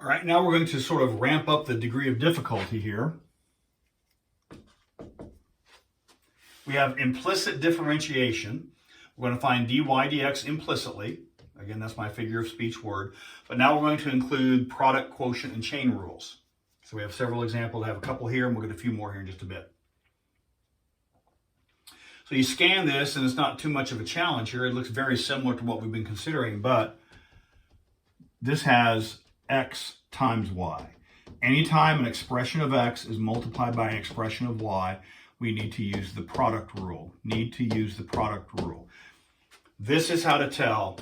All right, now we're going to sort of ramp up the degree of difficulty here. We have implicit differentiation. We're going to find dy dx implicitly. Again, that's my figure of speech word. But now we're going to include product, quotient, and chain rules. So we have several examples. I have a couple here, and we'll get a few more here in just a bit. So you scan this, and it's not too much of a challenge here. It looks very similar to what we've been considering, but this has x times y. Anytime an expression of x is multiplied by an expression of y, we need to use the product rule. This is how to tell.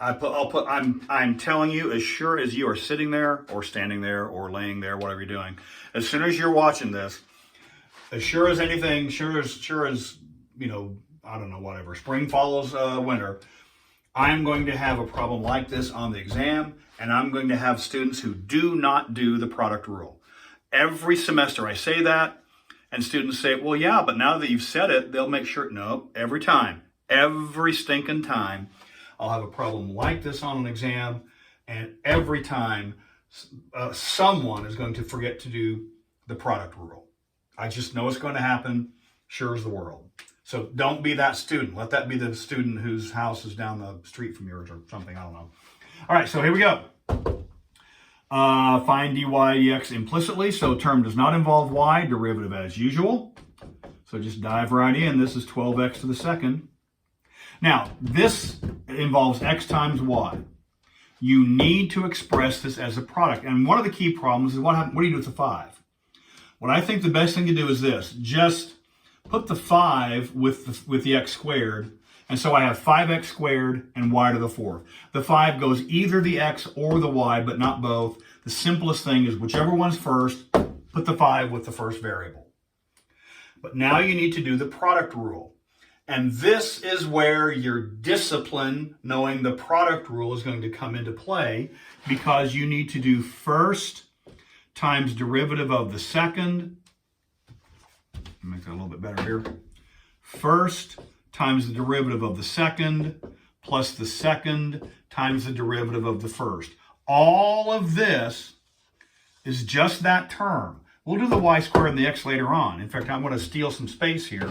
I'm telling you, as sure as you are sitting there or standing there or laying there, whatever you're doing, as soon as you're watching this, as sure as anything, sure as, you know, I don't know, whatever, spring follows winter, I'm going to have a problem like this on the exam, and I'm going to have students who do not do the product rule. Every semester I say that, and students say, well, yeah, but now that you've said it, they'll make sure. No, every time, every stinking time, I'll have a problem like this on an exam, and every time someone is going to forget to do the product rule. I just know it's going to happen, sure as the world. So don't be that student. Let that be the student whose house is down the street from yours or something, I don't know. All right, so here we go. Find dy dx implicitly. So term does not involve y, derivative as usual. So just dive right in. This is 12x to the second. Now, this involves x times y. You need to express this as a product. And one of the key problems is what do you do with the 5? What I think the best thing to do is this. Just put the 5 with the x squared. And so I have 5x squared and y to the 4th. The 5 goes either the x or the y, but not both. The simplest thing is whichever one's first, put the 5 with the first variable. But now you need to do the product rule. And this is where your discipline, knowing the product rule, is going to come into play, because you need to do first times derivative of the second. Make that a little bit better here. First times the derivative of the second plus the second times the derivative of the first. All of this is just that term. We'll do the y squared and the x later on. In fact, I'm going to steal some space here.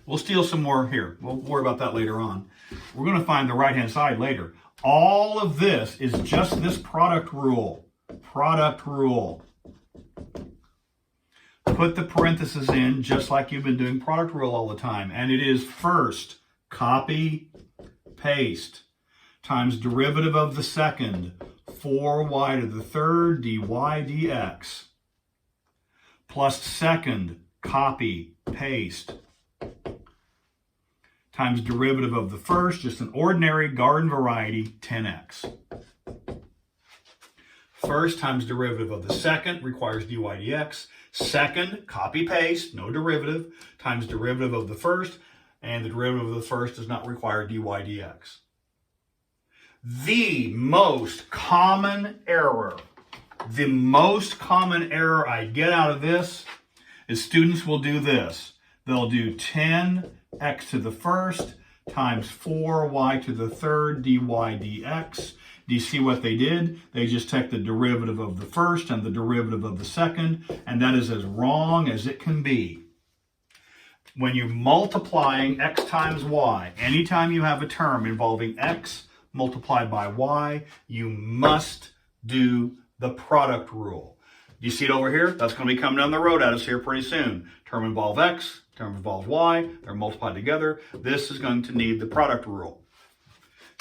We'll steal some more here. We'll worry about that later on. We're going to find the right-hand side later. All of this is just this product rule. Product rule. Put the parentheses in just like you've been doing product rule all the time. And it is first, copy, paste, times derivative of the second, 4y to the third, dy dx, plus second, copy, paste, times derivative of the first, just an ordinary garden variety, 10x. First times derivative of the second requires dy dx. Second, copy paste, no derivative, times derivative of the first, and the derivative of the first does not require dy dx. The most common error I get out of this is students will do this. They'll do 10x to the first times 4y to the third dy dx. Do you see what they did? They just took the derivative of the first and the derivative of the second, and that is as wrong as it can be. When you're multiplying x times y, anytime you have a term involving x multiplied by y, you must do the product rule. Do you see it over here? That's going to be coming down the road at us here pretty soon. Term involves x, term involves y, they're multiplied together. This is going to need the product rule.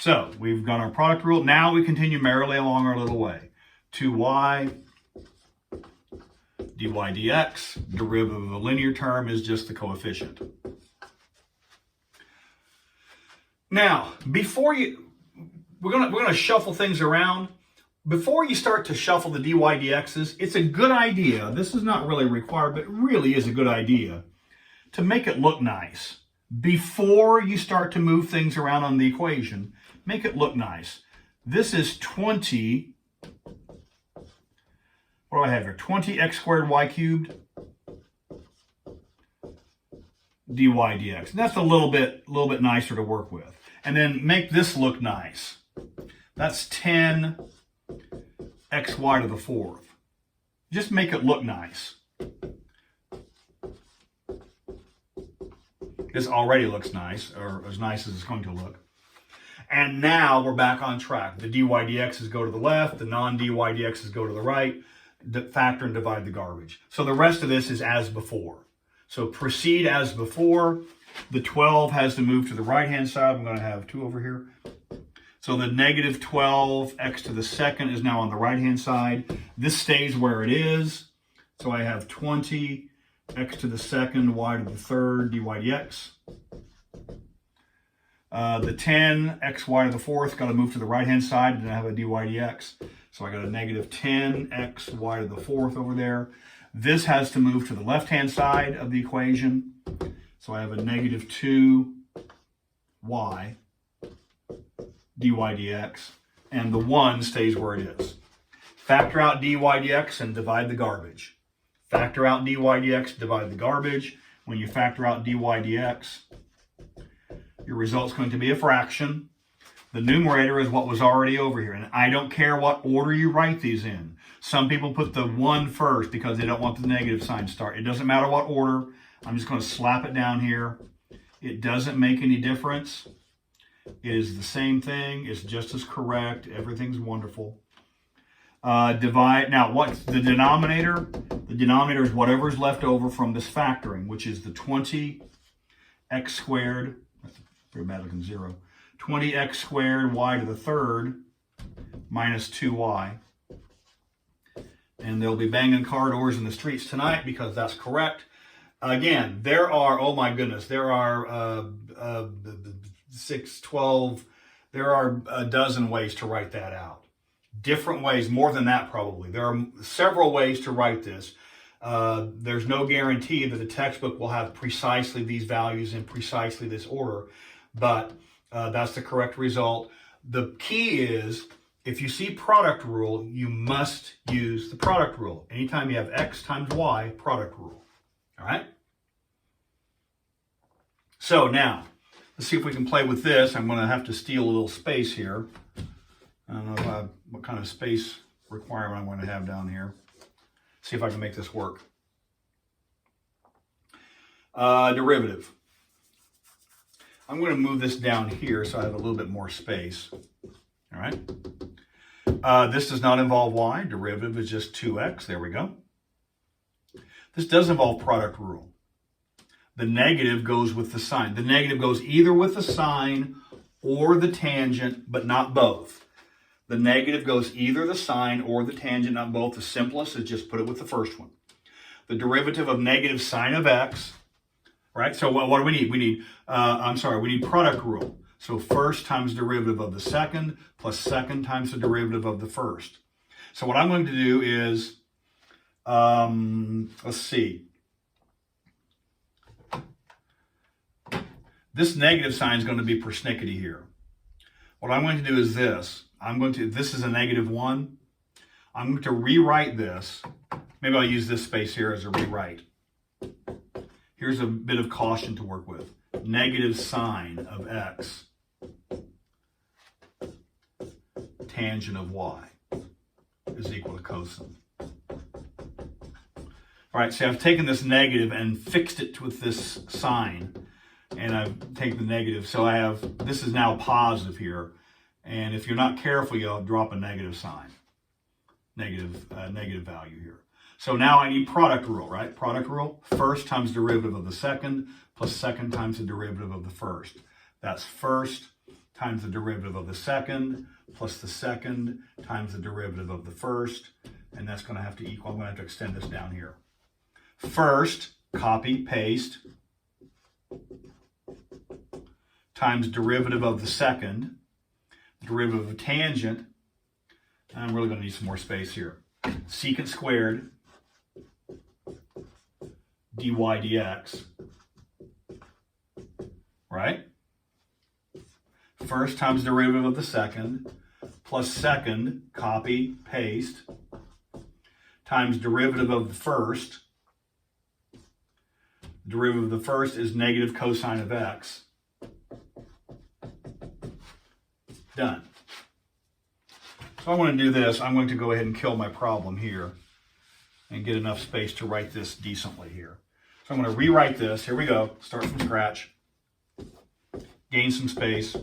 So we've got our product rule. Now we continue merrily along our little way. 2y dy dx, derivative of a linear term is just the coefficient. Now, we're going to shuffle things around. Before you start to shuffle the dy dx's, it's a good idea. This is not really required, but it really is a good idea to make it look nice. Before you start to move things around on the equation, make it look nice. This is 20, what do I have here? 20x squared y cubed dy dx. And that's a little bit nicer to work with. And then make this look nice. That's 10 xy to the fourth. Just make it look nice. This already looks nice, or as nice as it's going to look. And now we're back on track. The dy dx's go to the left, the non-dy dx's go to the right. Factor and divide the garbage. So the rest of this is as before. So proceed as before. The 12 has to move to the right-hand side. I'm going to have 2 over here. So the negative 12 x to the second is now on the right-hand side. This stays where it is. So I have 20 x to the second, y to the third, dy dx. The 10 xy to the fourth got to move to the right-hand side, and I have a dy dx. So I got a negative 10 xy to the fourth over there. This has to move to the left-hand side of the equation. So I have a negative 2y dy dx, and the 1 stays where it is. Factor out dy dx and divide the garbage. Factor out dy dx, divide the garbage. When you factor out dy dx, your result's going to be a fraction. The numerator is what was already over here. And I don't care what order you write these in. Some people put the 1 first because they don't want the negative sign to start. It doesn't matter what order. I'm just going to slap it down here. It doesn't make any difference. It is the same thing. It's just as correct. Everything's wonderful. Divide. Now, what's the denominator? The denominator is whatever's left over from this factoring, which is the 20x squared. That's dramatic and 0. 20x squared y to the third minus 2y. And they'll be banging car doors in the streets tonight because that's correct. Again, there are, oh my goodness, there are 6, 12, there are a dozen ways to write that out. Different ways, more than that probably. There are several ways to write this. There's no guarantee that the textbook will have precisely these values in precisely this order, but that's the correct result. The key is, if you see product rule, you must use the product rule. Anytime you have x times y, product rule. All right? So now, let's see if we can play with this. I'm going to have to steal a little space here. I don't know what kind of space requirement I'm going to have down here. See if I can make this work. Derivative. I'm going to move this down here so I have a little bit more space. All right. This does not involve y. Derivative is just 2x. There we go. This does involve product rule. The negative goes with the sign. The negative goes either with the sign or the tangent, but not both. The negative goes either the sign or the tangent, not both. The simplest is just put it with the first one. The derivative of negative sine of x, right? So what do we need? We need, we need product rule. So first times derivative of the second plus second times the derivative of the first. So what I'm going to do is, let's see. This negative sign is going to be persnickety here. What I'm going to do is this. This is a negative 1. I'm going to rewrite this. Maybe I'll use this space here as a rewrite. Here's a bit of caution to work with. Negative sine of x, tangent of y is equal to cosine. All right, so I've taken this negative and fixed it with this sign, and I've taken the negative. So I have, this is now positive here. And if you're not careful, you'll drop a negative sign, negative value here. So now I need product rule, right? Product rule, first times derivative of the second plus second times the derivative of the first. That's first times the derivative of the second plus the second times the derivative of the first. And that's going to have to equal, I'm going to have to extend this down here. First, copy, paste, times derivative of the second, derivative of tangent, and I'm really going to need some more space here. Secant squared dy dx, right? First times derivative of the second, plus second, copy, paste, times derivative of the first. Derivative of the first is negative cosine of x. Done. So I want to do this. I'm going to go ahead and kill my problem here and get enough space to write this decently here. So I'm going to rewrite this. Here we go. Start from scratch. Gain some space.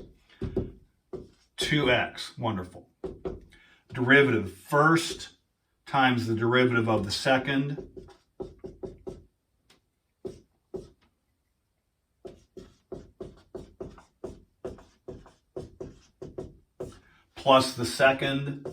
2x. Wonderful. Derivative first times the derivative of the second plus the second